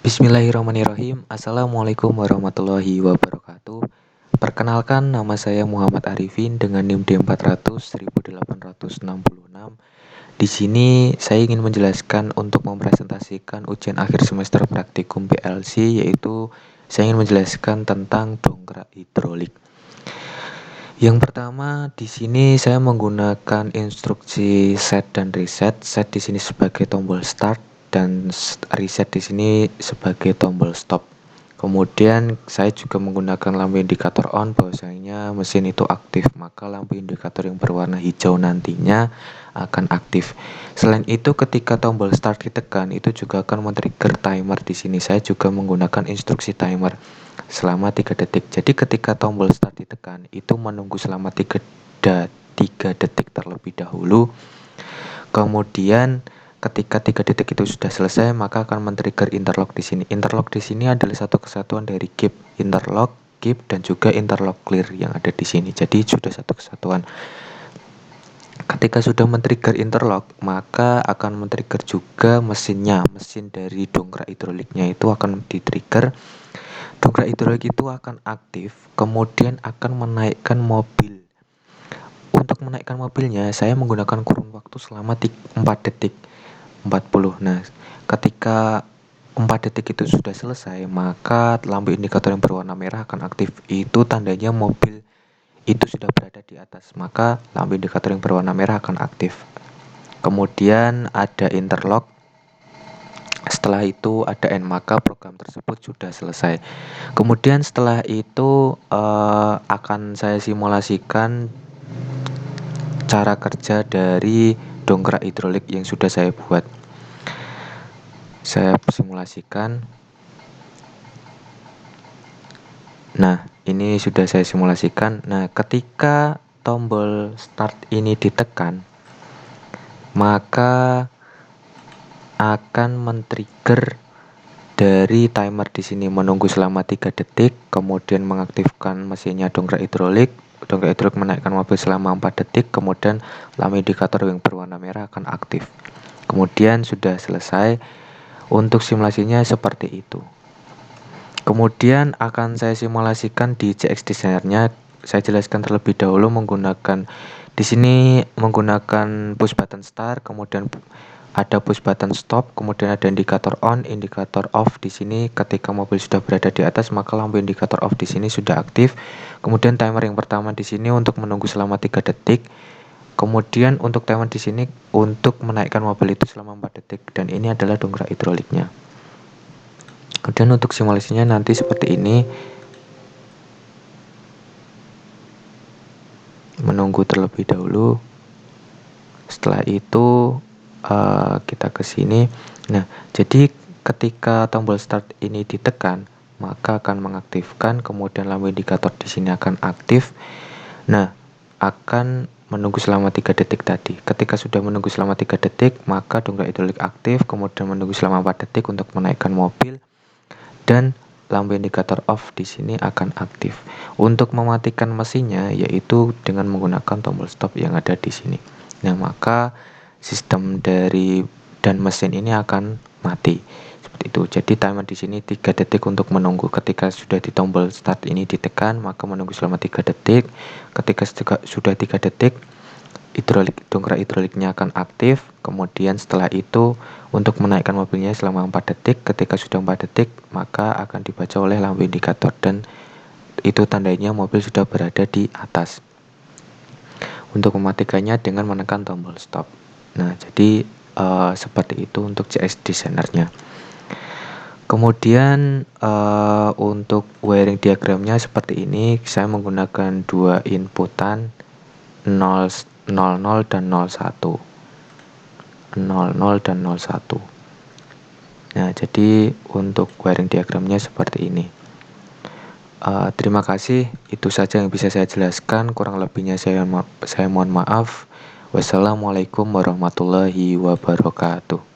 Bismillahirrahmanirrahim. Assalamualaikum warahmatullahi wabarakatuh. Perkenalkan, nama saya Muhammad Arifin dengan NIM D400 1866. Di sini saya ingin menjelaskan untuk mempresentasikan ujian akhir semester praktikum PLC, yaitu saya ingin menjelaskan tentang dongkrak hidrolik. Yang pertama, di sini saya menggunakan instruksi set dan reset. Set di sini sebagai tombol start dan reset di sini sebagai tombol stop. Kemudian saya juga menggunakan lampu indikator on, bahwasanya mesin itu aktif, maka lampu indikator yang berwarna hijau nantinya akan aktif. Selain itu, ketika tombol start ditekan, itu juga akan men-trigger timer. Di sini saya juga menggunakan instruksi timer selama 3 detik. Jadi ketika tombol start ditekan, itu menunggu selama 3 detik terlebih dahulu. Kemudian ketika 3 detik itu sudah selesai, maka akan men-trigger interlock di sini. Interlock di sini adalah satu kesatuan dari keep, interlock, keep, dan juga interlock clear yang ada di sini. Jadi sudah satu kesatuan. Ketika sudah men-trigger interlock, maka akan men-trigger juga mesinnya. Mesin dari dongkrak hidroliknya itu akan di-trigger. Dongkrak hidrolik itu akan aktif, kemudian akan menaikkan mobil. Untuk menaikkan mobilnya, saya menggunakan kurun waktu selama 4 detik 40. Nah, ketika 4 detik itu sudah selesai, maka lampu indikator yang berwarna merah akan aktif. Itu tandanya mobil itu sudah berada di atas, maka lampu indikator yang berwarna merah akan aktif. Kemudian ada interlock. Setelah itu ada N, maka program tersebut sudah selesai. Kemudian setelah itu akan saya simulasikan cara kerja dari dongkrak hidrolik yang sudah saya buat. Saya simulasikan. Nah, ini sudah saya simulasikan. Nah, ketika tombol start ini ditekan, maka akan men-trigger dari timer di sini, menunggu selama 3 detik, kemudian mengaktifkan mesinnya dongkrak hidrolik. Dongkrak hidrolik menaikkan mobil selama 4 detik, kemudian lampu indikator yang berwarna merah akan aktif. Kemudian sudah selesai. Untuk simulasinya seperti itu. Kemudian akan saya simulasikan di CX Designer-nya. Saya jelaskan terlebih dahulu menggunakan di sini menggunakan push button start, kemudian ada push button stop, kemudian ada indikator on, indikator off. Di sini ketika mobil sudah berada di atas, maka lampu indikator off di sini sudah aktif. Kemudian timer yang pertama di sini untuk menunggu selama 3 detik. Kemudian untuk timer di sini untuk menaikkan mobil itu selama 4 detik, dan ini adalah dongkrak hidroliknya. Kemudian untuk simulasinya nanti seperti ini. Menunggu terlebih dahulu. Setelah itu kita ke sini. Nah, jadi ketika tombol start ini ditekan, maka akan mengaktifkan, kemudian lampu indikator di sini akan aktif. Nah, akan menunggu selama 3 detik tadi. Ketika sudah menunggu selama 3 detik, maka dongkrak hidrolik aktif, kemudian menunggu selama 4 detik untuk menaikkan mobil, dan lampu indikator off di sini akan aktif. Untuk mematikan mesinnya yaitu dengan menggunakan tombol stop yang ada di sini. Nah, maka sistem dari dan mesin ini akan mati. Seperti itu. Jadi timer di sini 3 detik untuk menunggu. Ketika sudah di tombol start ini ditekan, maka menunggu selama 3 detik. Ketika sudah 3 detik, dongkrak hidroliknya akan aktif. Kemudian setelah itu untuk menaikkan mobilnya selama 4 detik. Ketika sudah 4 detik, maka akan dibaca oleh lampu indikator, dan itu tandanya mobil sudah berada di atas. Untuk mematikannya dengan menekan tombol stop. Nah, jadi seperti itu untuk CS Designer-nya. Kemudian untuk wiring diagramnya seperti ini. Saya menggunakan 2 inputan 00 dan 01. 00 dan 01. Nah, jadi untuk wiring diagramnya seperti ini. Terima kasih, itu saja yang bisa saya jelaskan. Kurang lebihnya saya mohon maaf. Wassalamualaikum warahmatullahi wabarakatuh.